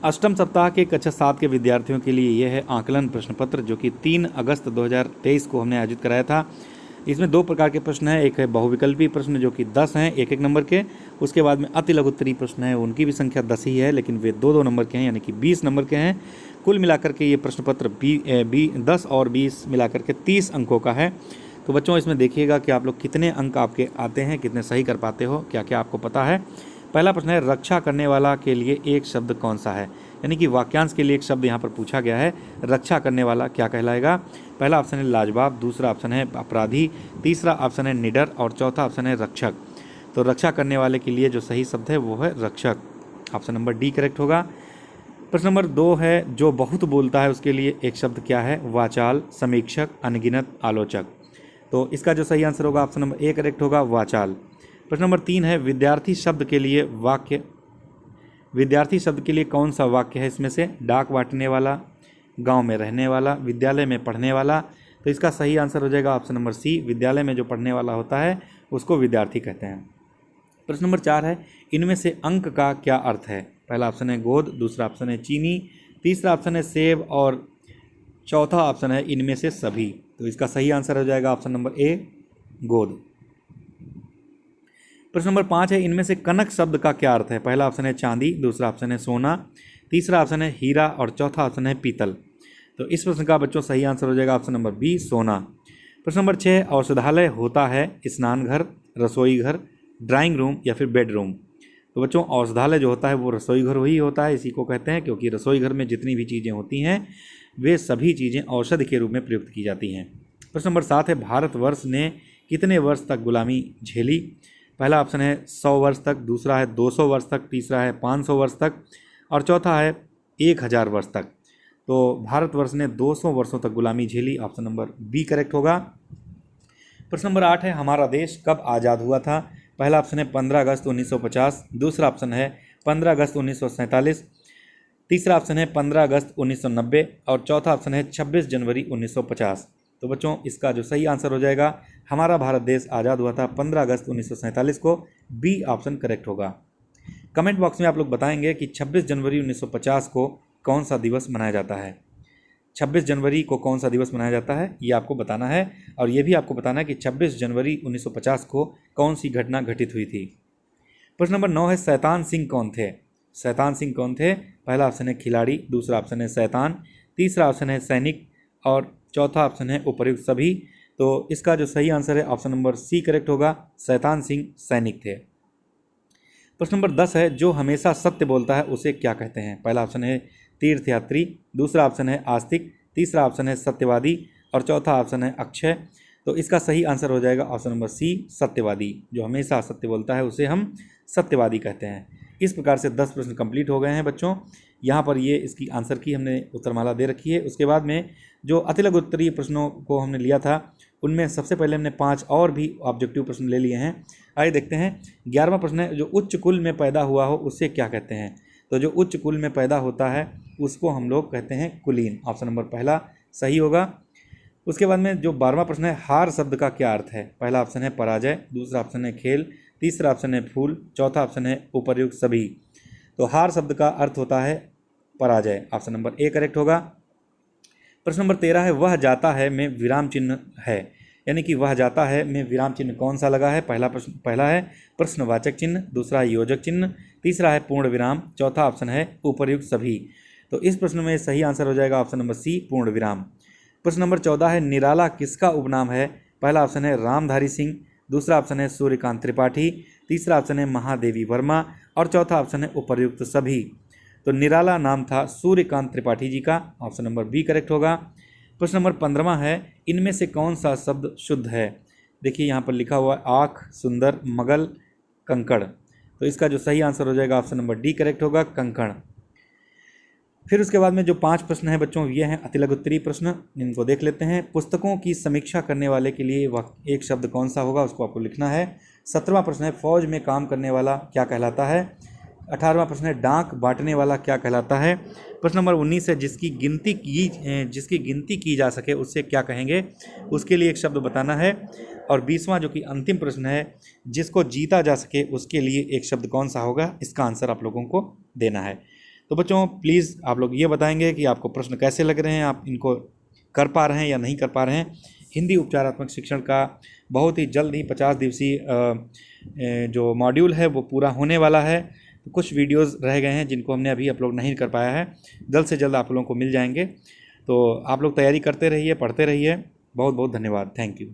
अष्टम सप्ताह के कक्षा 7 के विद्यार्थियों के लिए यह है आकलन प्रश्न पत्र, जो कि 3 अगस्त 2023 को हमने आयोजित कराया था। इसमें 2 प्रकार के प्रश्न हैं। एक है बहुविकल्पी प्रश्न जो कि 10 हैं 1-1 नंबर के। उसके बाद में अति लघुत्तरीय प्रश्न है, उनकी भी संख्या 10 ही है, लेकिन वे 2-2 नंबर के हैं, यानी कि 20 नंबर के हैं। कुल मिलाकर के ये प्रश्न पत्र 10 और 20 मिलाकर के 30 अंकों का है। तो बच्चों, इसमें देखिएगा कि आप लोग कितने अंक आपके आते हैं, कितने सही कर पाते हो, क्या क्या आपको पता है। पहला प्रश्न है, रक्षा करने वाला के लिए एक शब्द कौन सा है, यानी कि वाक्यांश के लिए एक शब्द यहाँ पर पूछा गया है। रक्षा करने वाला क्या कहलाएगा? पहला ऑप्शन है लाजवाब, दूसरा ऑप्शन है अपराधी, तीसरा ऑप्शन है निडर और चौथा ऑप्शन है रक्षक। तो रक्षा करने वाले के लिए जो सही शब्द है वो है रक्षक। ऑप्शन नंबर डी करेक्ट होगा। प्रश्न नंबर 2 है, जो बहुत बोलता है उसके लिए एक शब्द क्या है? वाचाल, समीक्षक, अनगिनत, आलोचक। तो इसका जो सही आंसर होगा ऑप्शन नंबर ए करेक्ट होगा, वाचाल। प्रश्न नंबर 3 है, विद्यार्थी शब्द के लिए कौन सा वाक्य है इसमें से? डाक बांटने वाला, गांव में रहने वाला, विद्यालय में पढ़ने वाला। तो इसका सही आंसर हो जाएगा ऑप्शन नंबर सी, विद्यालय में जो पढ़ने वाला होता है उसको विद्यार्थी कहते हैं। प्रश्न नंबर 4 है, इनमें से अंक का क्या अर्थ है? पहला ऑप्शन है गोद, दूसरा ऑप्शन है चीनी, तीसरा ऑप्शन है सेब और चौथा ऑप्शन है इनमें से सभी। तो इसका सही आंसर हो जाएगा ऑप्शन नंबर ए, गोद। प्रश्न नंबर 5 है, इनमें से कनक शब्द का क्या अर्थ है? पहला ऑप्शन है चांदी, दूसरा ऑप्शन है सोना, तीसरा ऑप्शन है हीरा और चौथा ऑप्शन है पीतल। तो इस प्रश्न का बच्चों सही आंसर हो जाएगा ऑप्शन नंबर बी, सोना। प्रश्न नंबर 6, औषधालय होता है स्नान घर, रसोई घर, ड्राइंग रूम या फिर बेडरूम। तो बच्चों, औषधालय जो होता है वो रसोई घर ही होता है, इसी को कहते हैं, क्योंकि रसोई घर में जितनी भी चीज़ें होती हैं वे सभी चीज़ें औषधि के रूप में प्रयुक्त की जाती हैं। प्रश्न नंबर 7 है, भारतवर्ष ने कितने वर्ष तक गुलामी झेली? पहला ऑप्शन है 100 वर्ष तक, दूसरा है 200 वर्ष तक, तीसरा है 500 वर्ष तक और चौथा है 1000 वर्ष तक। तो भारतवर्ष ने 200 वर्षों तक गुलामी झेली। ऑप्शन नंबर बी करेक्ट होगा। प्रश्न नंबर 8 है, हमारा देश कब आज़ाद हुआ था? पहला ऑप्शन है 15 अगस्त 1950, दूसरा ऑप्शन है 15 अगस्त 1947, तीसरा ऑप्शन है 15 अगस्त 1990 और चौथा ऑप्शन है 26 जनवरी 1950। तो बच्चों, इसका जो सही आंसर हो जाएगा, हमारा भारत देश आज़ाद हुआ था 15 अगस्त 1947 को, बी ऑप्शन करेक्ट होगा। कमेंट बॉक्स में आप लोग बताएंगे कि 26 जनवरी 1950 को कौन सा दिवस मनाया जाता है। 26 जनवरी को कौन सा दिवस मनाया जाता है ये आपको बताना है, और ये भी आपको बताना है कि 26 जनवरी 1950 को कौन सी घटना घटित हुई थी। प्रश्न नंबर 9 है, शैतान सिंह कौन थे? शैतान सिंह कौन थे? पहला ऑप्शन है खिलाड़ी, दूसरा ऑप्शन है शैतान, तीसरा ऑप्शन है सैनिक और चौथा ऑप्शन है उपर्युक्त सभी। तो इसका जो सही आंसर है ऑप्शन नंबर सी करेक्ट होगा, शैतान सिंह सैनिक थे। प्रश्न नंबर 10 है, जो हमेशा सत्य बोलता है उसे क्या कहते हैं? पहला ऑप्शन है तीर्थयात्री, दूसरा ऑप्शन है आस्तिक, तीसरा ऑप्शन है सत्यवादी और चौथा ऑप्शन है अक्षय। तो इसका सही आंसर हो जाएगा ऑप्शन नंबर सी, सत्यवादी। जो हमेशा सत्य बोलता है उसे हम सत्यवादी कहते हैं। इस प्रकार से 10 प्रश्न कंप्लीट हो गए हैं बच्चों। यहाँ पर ये इसकी आंसर की हमने उत्तरमाला दे रखी है। उसके बाद में जो अतिलघु उत्तरीय प्रश्नों को हमने लिया था, उनमें सबसे पहले हमने 5 और भी ऑब्जेक्टिव प्रश्न ले लिए हैं। आइए देखते हैं। 11वां प्रश्न है, जो उच्च कुल में पैदा हुआ हो उसे क्या कहते हैं? तो जो उच्च कुल में पैदा होता है उसको हम लोग कहते हैं कुलीन। ऑप्शन नंबर पहला सही होगा। उसके बाद में जो 12वां प्रश्न है, हार शब्द का क्या अर्थ है? पहला ऑप्शन है पराजय, दूसरा ऑप्शन है खेल, तीसरा ऑप्शन है फूल, चौथा ऑप्शन है उपर्युक्त सभी। तो हार शब्द का अर्थ होता है पराजय। ऑप्शन नंबर ए करेक्ट होगा। प्रश्न नंबर 13 है, वह जाता है में विराम चिन्ह है, यानी कि वह जाता है में विराम चिन्ह कौन सा लगा है? पहला है प्रश्नवाचक चिन्ह, दूसरा है योजक चिन्ह, तीसरा है पूर्ण विराम, चौथा ऑप्शन है उपर्युक्त सभी। तो इस प्रश्न में सही आंसर हो जाएगा ऑप्शन नंबर सी, पूर्ण विराम। प्रश्न नंबर 14 है, निराला किसका उपनाम है? पहला ऑप्शन है रामधारी सिंह, दूसरा ऑप्शन है सूर्यकांत त्रिपाठी, तीसरा ऑप्शन है महादेवी वर्मा और चौथा ऑप्शन है उपर्युक्त सभी। तो निराला नाम था सूर्यकांत त्रिपाठी जी का। ऑप्शन नंबर बी करेक्ट होगा। प्रश्न नंबर 15वां है, इनमें से कौन सा शब्द शुद्ध है? देखिए यहाँ पर लिखा हुआ है आँख, सुंदर, मगल, कंकड़। तो इसका जो सही आंसर हो जाएगा ऑप्शन नंबर डी करेक्ट होगा, कंकड़। फिर उसके बाद में जो 5 प्रश्न हैं बच्चों, ये हैं अतिलघु उत्तरीय प्रश्न, इनको देख लेते हैं। पुस्तकों की समीक्षा करने वाले के लिए एक शब्द कौन सा होगा, उसको आपको लिखना है। 17वां प्रश्न है, फौज में काम करने वाला क्या कहलाता है? 18वां प्रश्न है, डाक बांटने वाला क्या कहलाता है? प्रश्न नंबर 19 है, जिसकी गिनती की जा सके उससे क्या कहेंगे? उसके लिए एक शब्द बताना है। और 20वां जो कि अंतिम प्रश्न है, जिसको जीता जा सके उसके लिए एक शब्द कौन सा होगा? इसका आंसर आप लोगों को देना है। तो बच्चों प्लीज़ आप लोग ये बताएंगे कि आपको प्रश्न कैसे लग रहे हैं, आप इनको कर पा रहे हैं या नहीं कर पा रहे हैं। हिंदी उपचारात्मक शिक्षण का बहुत ही जल्द ही 50 दिवसीय जो मॉड्यूल है वो पूरा होने वाला है। तो कुछ वीडियोस रह गए हैं जिनको हमने अभी अपलोड नहीं कर पाया है, जल्द से जल्द आप लोगों को मिल जाएंगे। तो आप लोग तैयारी करते रहिए, पढ़ते रहिए। बहुत बहुत धन्यवाद। Thank you.